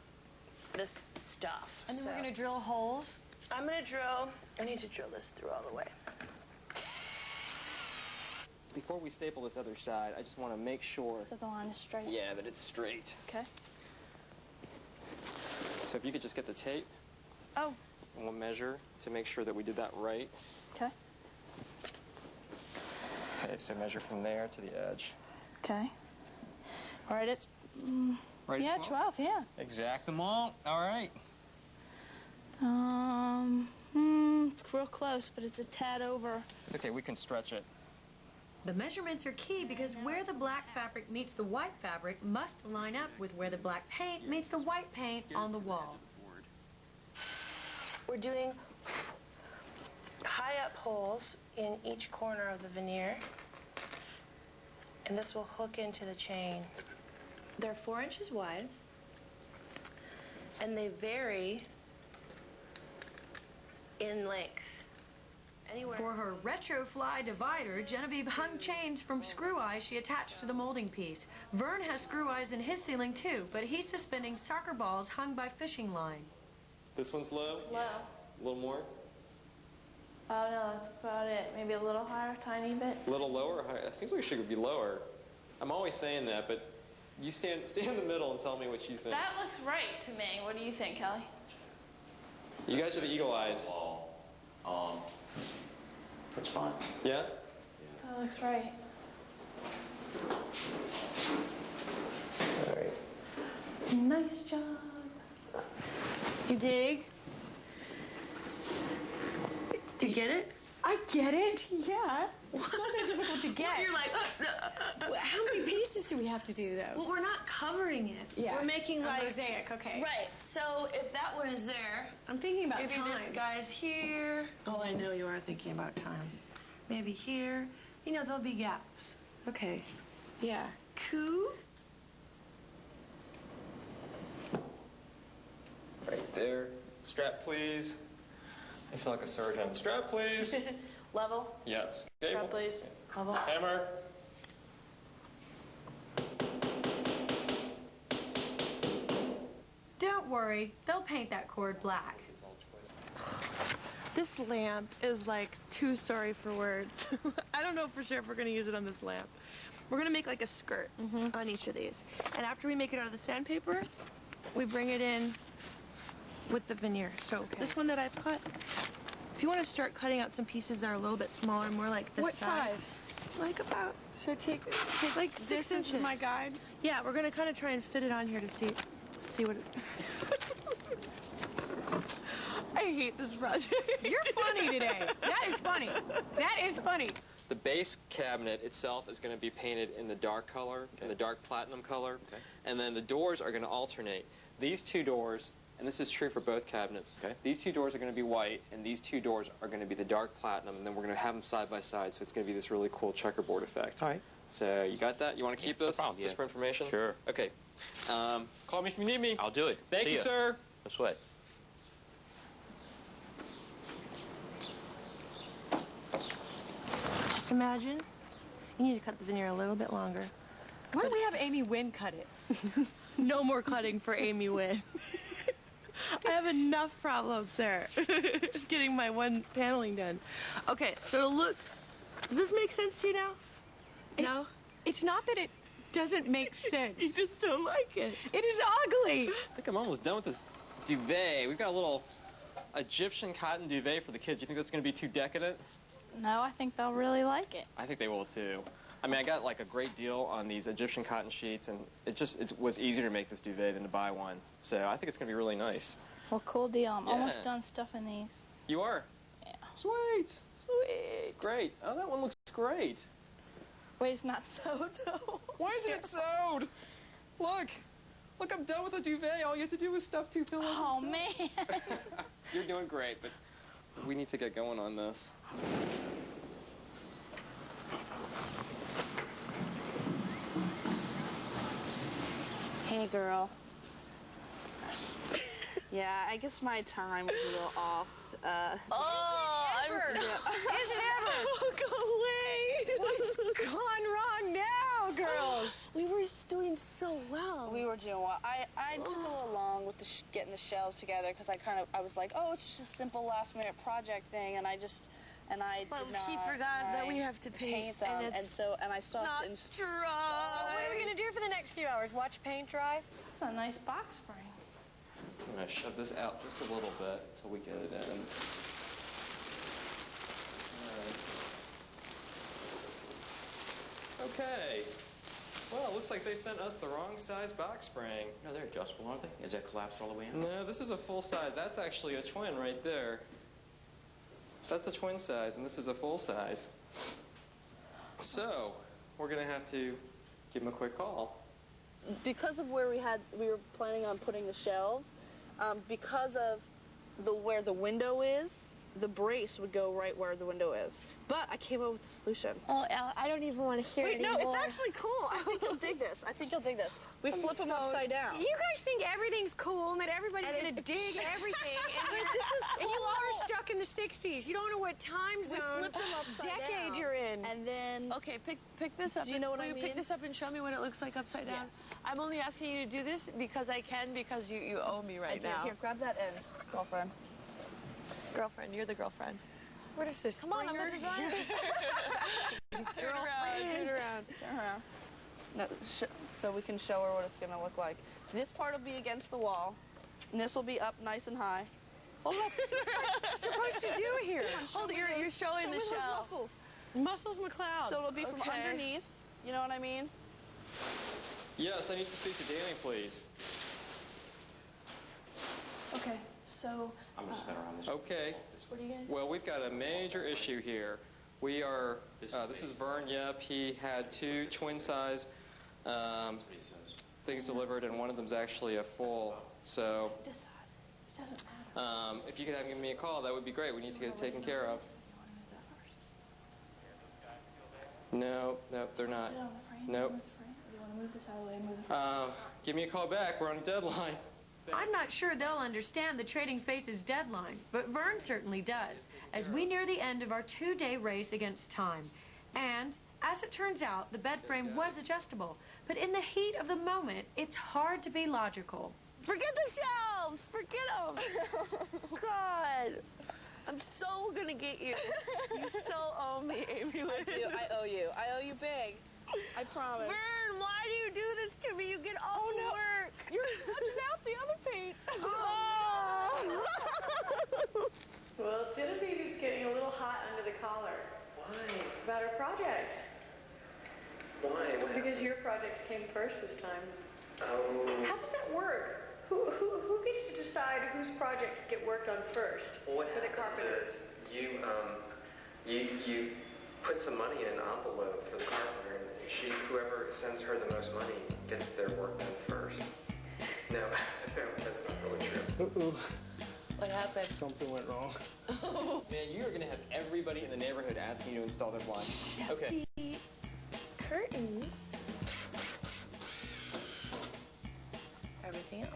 this stuff. And then we're going to drill holes. I'm going to drill. I need to drill this through all the way. Before we staple this other side, I just want to make sure That the line is straight. Yeah, that it's straight. Okay. So if you could just get the tape. Oh. And we'll measure to make sure that we did that right. Okay. Okay, so measure from there to the edge. Okay. All right, it's... Right at yeah, 12, yeah. Exactement. All right. It's real close, but it's a tad over. Okay, we can stretch it. The measurements are key because where the black fabric meets the white fabric must line up with where the black paint meets the white paint on the wall. We're doing high-up holes in each corner of the veneer, and this will hook into the chain. They're 4 inches wide, and they vary in length. Anywhere. For her retro fly divider, Genevieve hung chains from screw eyes she attached to the molding piece. Vern has screw eyes in his ceiling too, but he's suspending soccer balls hung by fishing line. This one's low? It's low. A little more? Oh no, that's about it. Maybe a little higher, tiny bit. A little lower or higher? It seems like it should be lower. I'm always saying that, but you stay in the middle and tell me what you think. That looks right to me. What do you think, Kelly? You guys are the eagle eyes. That's fine. Yeah? That looks right. All right. Nice job. You dig? Do you get it? I get it, yeah. It's not that difficult to get. You're like, How many pieces do we have to do, though? well, we're not covering it. Yeah. We're making A like mosaic, okay. Right. So if that one is there, I'm thinking about maybe time. this guy's here. Oh, I know you are thinking about time. Maybe here. You know, there'll be gaps. Okay. Yeah. Cool. Right there. Strap, please. I feel like a surgeon. Strap, please. Level. Yes. Strap, please. Level. Hammer. Don't worry, they'll paint that cord black. This lamp is like too sorry for words. I don't know for sure if we're going to use it on this lamp. We're going to make like a skirt on each of these. And after we make it out of the sandpaper, we bring it in with the veneer. So this one that I've cut, if you want to start cutting out some pieces that are a little bit smaller, more like this What size? Like about, Should I take like 6 this inches. is my guide? Yeah, we're going to kind of try and fit it on here to see what it... I hate this project. You're funny today. That is funny. That is funny. The base cabinet itself is going to be painted in the dark color, in the dark platinum color, and then the doors are going to alternate. These two doors, and this is true for both cabinets, these two doors are going to be white, and these two doors are going to be the dark platinum, and then we're going to have them side by side, so it's going to be this really cool checkerboard effect. All right. So you got that? You want to keep this? No problem, Just for information? Sure. Okay. Call me if you need me. I'll do it. Thank you, sir. No sweat. Just imagine, you need to cut the veneer a little bit longer. Why don't we have Amy Wynn cut it? No more cutting for Amy Wynn. I have enough problems there getting my one paneling done. Okay, so to look, does this make sense to you now? No? It's not that it doesn't make sense. You just don't like it. It is ugly. I think I'm almost done with this duvet. We've got a little Egyptian cotton duvet for the kids. You think that's going to be too decadent? No, I think they'll really like it. I think they will too. I mean, I got like a great deal on these Egyptian cotton sheets, and it was easier to make this duvet than to buy one. So I think it's going to be really nice. Well, cool deal. I'm Yeah. almost done stuffing these. You are? Yeah. Sweet. Sweet. Great. Oh, that one looks great. Wait, it's not sewed though. Why isn't it sewed? Look. Look, I'm done with the duvet. All you have to do is stuff 2 pillows. Oh, and sew. man. You're doing great, but we need to get going on this. Hey, girl. Yeah, I guess my time was a little off. Is it ever? Go away. What's gone wrong now, girls? We were doing so well. We were doing well. I took a little long with the getting the shelves together because I was like, oh, it's just a simple last-minute project thing, and I did But not. she forgot that we have to paint them, and it's and I stopped and So what are we going to do for the next few hours? Watch paint dry? It's a nice box spring. I'm going to shove this out just a little bit until we get it in. All right. Okay. Well, it looks like they sent us the wrong size box spring. No, they're adjustable, aren't they? Is that collapsed all the way in? No, this is a full size. That's actually a twin right there. That's a twin size, and this is a full size. So, we're going to have to give them a quick call. because of where we were planning on putting the shelves, because of where the window is, the brace would go right where the window is. But I came up with a solution. Oh, Al, I don't even want to hear it no, anymore. it's actually cool. I think you'll dig this. I think you'll dig this. We flip them upside down. You guys think everything's cool and that everybody's going to dig everything. And this is cool. And you are stuck in the 60s. You don't know what time zone, flip them upside decade down. you're in. And then... Okay, pick this up. Do you know what Will I you mean? pick this up and show me what it looks like upside down? Yes. I'm only asking you to do this because I can, because you owe me right now. Here, grab that end, girlfriend. Girlfriend, you're the girlfriend. What is this? Come on, I'm the designer. Turn around. Turn around. No, so we can show her what it's gonna look like. This part will be against the wall, and this will be up nice and high. Hold up. What are you supposed to do here? Hold it, you're showing the those shell. muscles. Muscles McLeod. So it'll be from underneath. You know what I mean? Yes, I need to speak to Danny, please. Okay, so... I'm going to spin around this. Okay. What are you going to do? Well, we've got a major issue here. We are, this is Vern Yip. He had 2 twin-size things delivered, and one of them's actually a full. So This side. It doesn't matter. if you could have given me a call, that would be great. We need to get it taken care of. No, they're not. Put it on the frame? Nope. Move the frame? Or do you want to move this out of the way and move the frame? Give me a call back. We're on a deadline. I'm not sure they'll understand the Trading Spaces deadline, but Vern certainly does, as we near the end of our 2-day race against time. And, as it turns out, the bed frame was adjustable, but in the heat of the moment, it's hard to be logical. Forget the shelves! Forget them! God! I'm so gonna get you. You so owe me, Amy. I owe you. I owe you big. I promise. Vern, why do you do this to me? You get all the work. You're smudging out the other paint. Oh. Well, Genevieve is getting a little hot under the collar. Why? About her projects. Why? What Because your projects came first this time. Oh. How does that work? Who gets to decide whose projects get worked on first? Well, what for the happens carpenters? is you put some money in an envelope for the carpenter, and whoever sends her the most money gets their work done first. No, that's not really true. What happened? Something went wrong. Man, you are going to have everybody in the neighborhood asking you to install their blinds. Okay. The curtains. Everything else.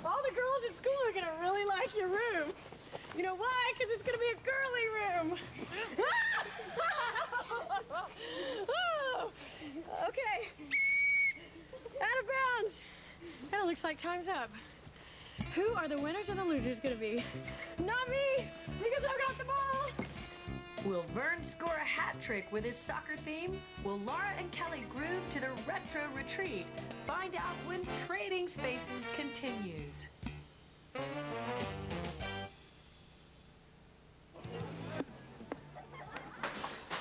All the girls at school are going to really like your room. You know why? Because it's going to be a girly room. Oh, okay. Out of bounds. Kind of looks like time's up. Who are the winners and the losers going to be? Not me, because I got the ball. Will Vern score a hat trick with his soccer theme? Will Laura and Kelly groove to their retro retreat? Find out when Trading Spaces continues.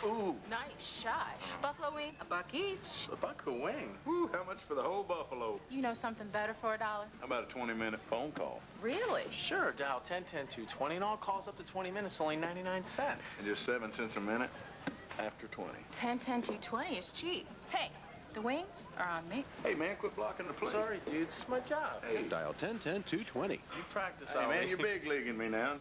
Ooh, Nice shot. Buffalo wings, $1 each. a buck a wing. Ooh, how much for the whole buffalo? You know something better for $1? How about a 20-minute phone call? Really? Sure, dial 10-10-220 and all calls up to 20 minutes, only 99 cents. And just 7 cents a minute after 20. 10-10-220 is cheap. Hey, the wings are on me. Hey, man, quit blocking the plate. Sorry, dude, it's my job. Hey, Dial 10-10-220. You practice, hey, man, Ollie. you're big leaguing me now.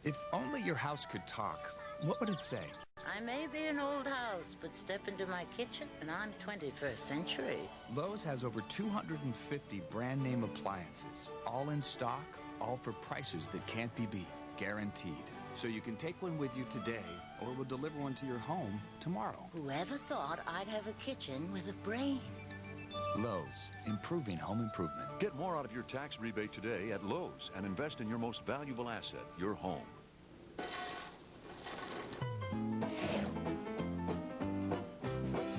If only your house could talk, what would it say? I may be an old house, but step into my kitchen and I'm 21st century. Lowe's has over 250 brand name appliances, all in stock, all for prices that can't be beat, guaranteed. So you can take one with you today, or we'll deliver one to your home tomorrow. Whoever thought I'd have a kitchen with a brain? Lowe's, improving home improvement. Get more out of your tax rebate today at Lowe's and invest in your most valuable asset, your home.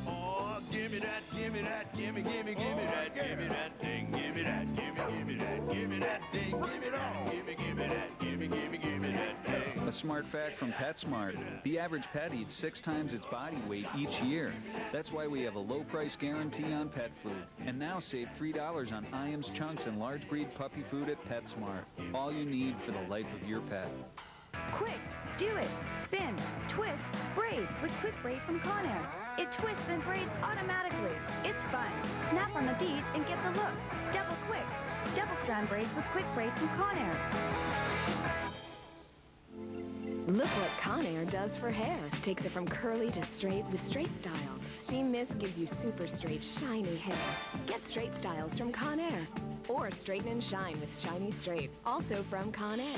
Oh, gimme that, gimme that, gimme that, gimme that thing, gimme that, gimme that, gimme that thing, gimme that, gimme that, gimme that thing. A smart fact from PetSmart. The average pet eats 6 times its body weight each year. That's why we have a low price guarantee on pet food. And now save $3 on Iams Chunks and large breed puppy food at PetSmart. All you need for the life of your pet. Quick, do it. Spin, twist, braid with Quick Braid from Conair. It twists and braids automatically. It's fun. Snap on the beads and get the look. Double quick. Double strand braids with Quick Braid from Conair. Look what Conair does for hair. Takes it from curly to straight with straight styles. Steam Mist gives you super straight, shiny hair. Get straight styles from Conair. Or straighten and shine with Shiny Straight. Also from Conair.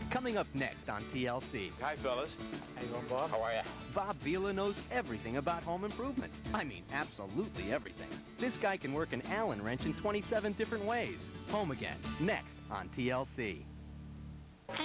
Coming up next on TLC. Hi, fellas. How you doing, Bob? How are you? Bob Vila knows everything about home improvement. I mean, absolutely everything. This guy can work an Allen wrench in 27 different ways. Home Again, next on TLC.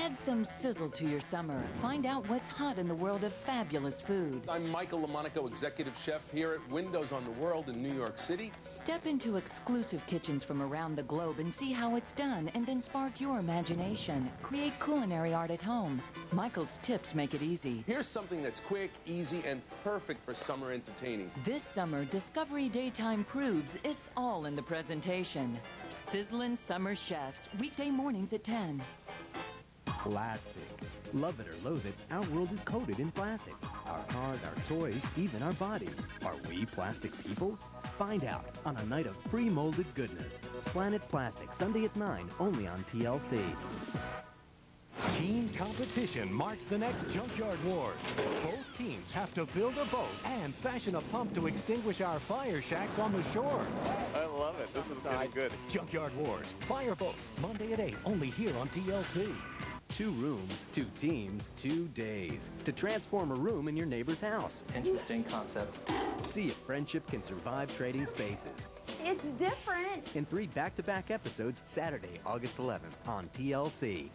Add some sizzle to your summer. Find out what's hot in the world of fabulous food. I'm Michael LaMonaco, executive chef here at Windows on the World in New York City. Step into exclusive kitchens from around the globe and see how it's done, and then spark your imagination. Create culinary art at home. Michael's tips make it easy. Here's something that's quick, easy, and perfect for summer entertaining. This summer, Discovery Daytime proves it's all in the presentation. Sizzlin' Summer Chefs, weekday mornings at 10. Plastic. Love it or loathe it, our world is coated in plastic. Our cars, our toys, even our bodies. Are we plastic people? Find out on a night of pre-molded goodness. Planet Plastic, Sunday at 9, only on TLC. Keen competition marks the next Junkyard Wars. Both teams have to build a boat and fashion a pump to extinguish our fire shacks on the shore. I love it. This is getting good. Junkyard Wars, Fire Boats, Monday at 8, only here on TLC. 2 rooms, 2 teams, 2 days. To transform a room in your neighbor's house. Interesting concept. See if friendship can survive trading spaces. It's different. In 3 back-to-back episodes, Saturday, August 11th on TLC.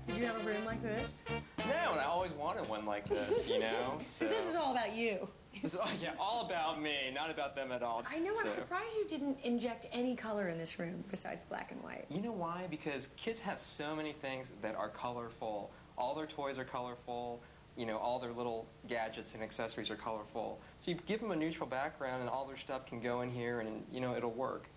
Did you have a room like this? No, and I always wanted one like this, you know? So this is all about you. This is, yeah, all about me, not about them at all. I know, I'm So- surprised you didn't inject any color in this room besides black and white. You know why? Because kids have so many things that are colorful. All their toys are colorful. You know, all their little gadgets and accessories are colorful. So you give them a neutral background and all their stuff can go in here and, you know, it'll work.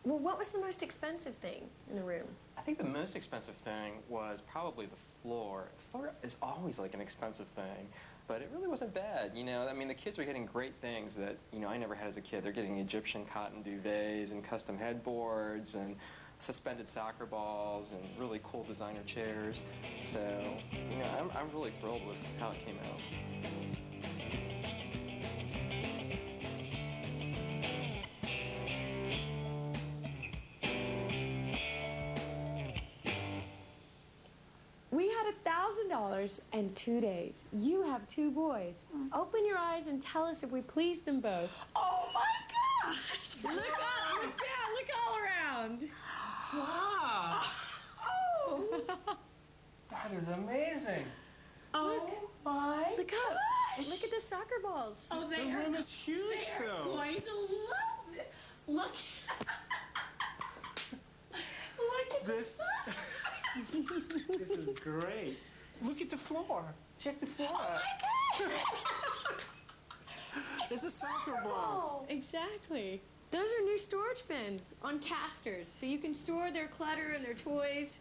Well, what was the most expensive thing in the room? I think the most expensive thing was probably the floor. The floor is always like an expensive thing, but it really wasn't bad. You know, I mean, the kids are getting great things that, you know, I never had as a kid. They're getting Egyptian cotton duvets and custom headboards and suspended soccer balls and really cool designer chairs. So, you know, I'm really thrilled with how it came out. We had $1,000 and 2 days. You have 2 boys. Open your eyes and tell us if we pleased them both. Oh my gosh! Look up, look down, look all around. Wow. Oh! That is amazing. Oh my Look up. gosh! Look at the soccer balls. Oh, they The are, room is huge, they are though. going to love it. Look. Look at This is great. Look at the floor. Check the floor. Oh my god! It's a soccer ball. Exactly. Those are new storage bins on casters, so you can store their clutter and their toys.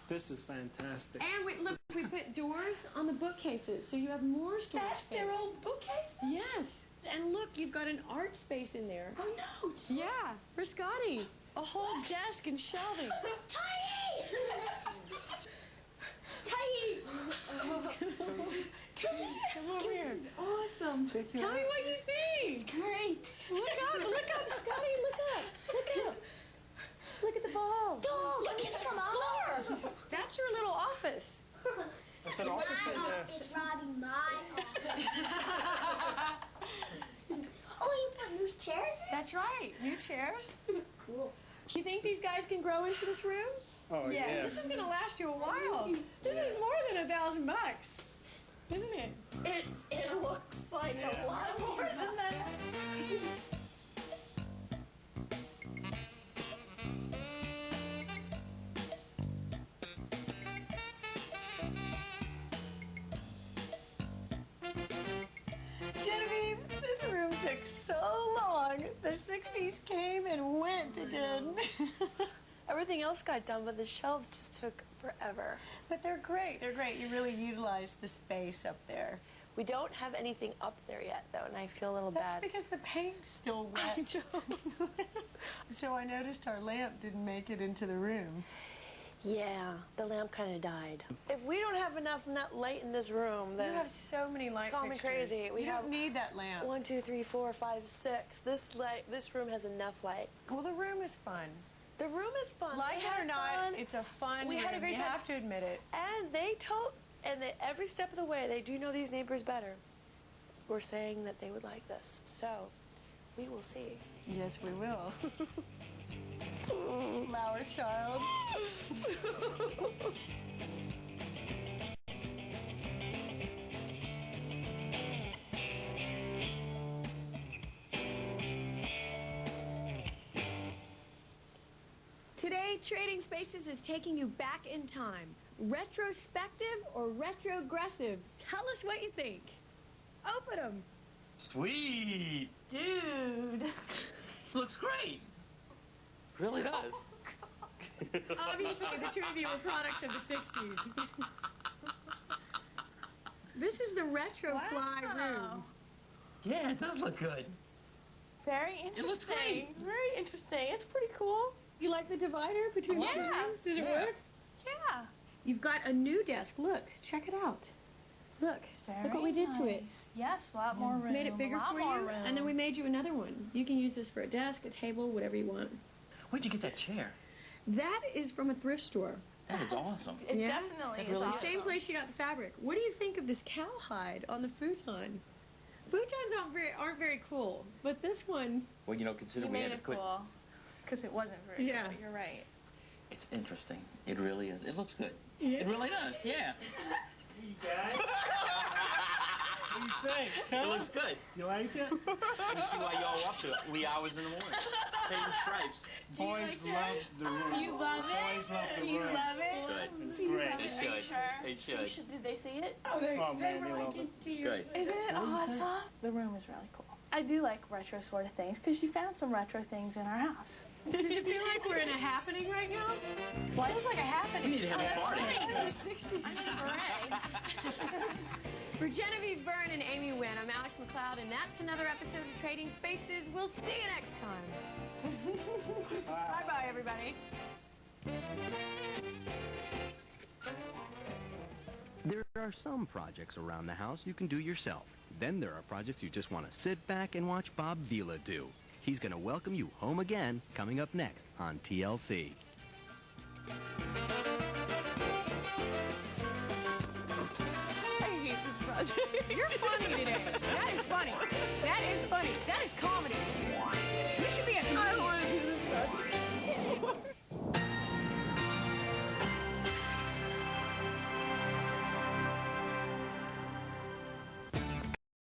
This is fantastic. And look, we put doors on the bookcases, so you have more storage That's space. their old bookcases? Yes. And look, you've got an art space in there. Oh no! Yeah, for Scotty. A whole desk and shelving. Tiny! Tiny! Come over here. This is awesome. Tell me what you think. It's great. Look up, Scotty, look up. Look at the balls. Look, it's from our floor. That's your little office. That's an office right there. It's Robbie, my office. Oh, you put new chairs in? That's right, new chairs. Cool. Do you think these guys can grow into this room? Oh, yeah. This is gonna last you a while. This is more than $1,000, isn't it? It looks like a lot more than that. Genevieve, this room took so long. The 60s came and went again. Everything else got done, but the shelves just took forever. But they're great. They're great. You really utilized the space up there. We don't have anything up there yet, though, and I feel a little That's bad. because the paint's still wet. So I noticed our lamp didn't make it into the room. Yeah, the lamp kind of died. If we don't have enough light in this room, then You have so many light call me fixtures. crazy. We You don't need that lamp. 1, 2, 3, 4, 5, 6. This room has enough light. Well, the room is fun. The room is fun. Like We it or had not, fun. it's a fun We room. had a great You time. have to admit it. And every step of the way, they do know these neighbors better. We're saying that they would like this. So, we will see. Yes, we will. Flower child. Today, Trading Spaces is taking you back in time. Retrospective or retrogressive? Tell us what you think. Open them. Sweet. Dude. Looks great. Really does. Obviously, the two of you were products of the 60s. This is the retro fly room. Yeah, it does look good. Very interesting. It looks great. Very interesting. It's pretty cool. You like the divider between the two rooms? Does it work? Yeah. You've got a new desk. Look, check it out. Look, look what we did to it. Yes, a lot more room. Made it bigger for you, and then we made you another one. You can use this for a desk, a table, whatever you want. Where'd you get that chair? That is from a thrift store. That is awesome. It Yeah? definitely It is really The awesome. same place you got the fabric. What do you think of this cowhide on the futon? Futons aren't very cool, but this one, Well, you know, consider You we made had to it put. cool. Because it wasn't very Yeah. cool. You're right. It's interesting. It really is. It looks good. Yeah. It really does. Yeah. What do you think? It looks good. You like it? Let me see why y'all up to wee hours in the morning. Painting stripes. Boys love the room. Do you love it? Boys love the Do you room. love it? Good. It's great. They Are you should. sure? They You should. Did they see it? Oh, man, they love it. Good. Isn't it awesome? The room is really cool. I do like retro sort of things because you found some retro things in our house. does it feel like we're in a happening right now? Well, it was like a happening. We need to have a party. Right, the 60s. I'm in a beret. For Genevieve, Vern, and Amy Wynn, I'm Alex McLeod, and that's another episode of Trading Spaces. We'll see you next time. Bye-bye, everybody. There are some projects around the house you can do yourself. Then there are projects you just want to sit back and watch Bob Vila do. He's going to welcome you home again, coming up next on TLC. I hate this project. You're funny today. That is funny. That is funny. That is comedy.